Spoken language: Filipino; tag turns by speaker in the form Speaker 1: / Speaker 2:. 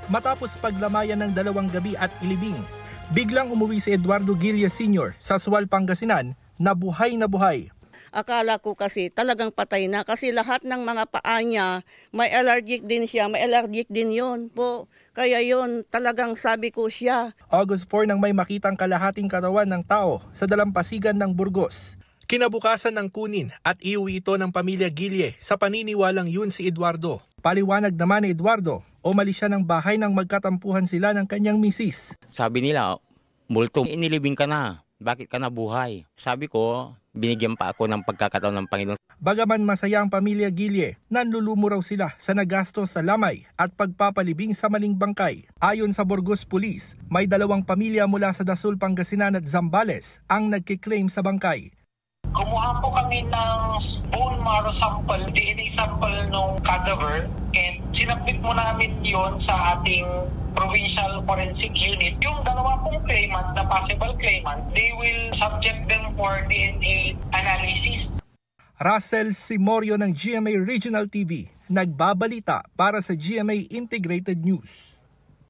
Speaker 1: Matapos paglamayan ng 2 gabi at ilibing, biglang umuwi si Eduardo Guille Sr. sa Sual, Pangasinan na buhay na buhay.
Speaker 2: Akala ko kasi talagang patay na kasi lahat ng mga paa niya, may allergic din siya, may allergic din yon po. Kaya yon talagang sabi ko siya.
Speaker 1: August 4 nang may makitang kalahating katawan ng tao sa dalampasigan ng Burgos. Kinabukasan ng kunin at iuwi ito ng pamilya Guille sa paniniwalang yun si Eduardo. Paliwanag naman ni Eduardo, umalis siya ng bahay nang magkatampuhan sila ng kanyang misis.
Speaker 3: Sabi nila, multo, inilibing ka na. Bakit ka nabuhay? Sabi ko, binigyan pa ako ng pagkakataon ng Panginoon.
Speaker 1: Bagaman masaya ang pamilya Guille, nanlulumo raw sila sa nagastos sa lamay at pagpapalibing sa maling bangkay. Ayon sa Burgos Police, may 2 pamilya mula sa Dasul, Pangasinan at Zambales ang nagkiklaim sa bangkay.
Speaker 4: Kumuha po kami ng bone marrow sample, DNA sample ng cadaver, and sinabit mo namin yon sa ating provincial forensic unit. Yung 2 pong claimant na possible claimant, they will subject them for DNA analysis.
Speaker 1: Russell Simorio ng GMA Regional TV, nagbabalita para sa GMA Integrated News.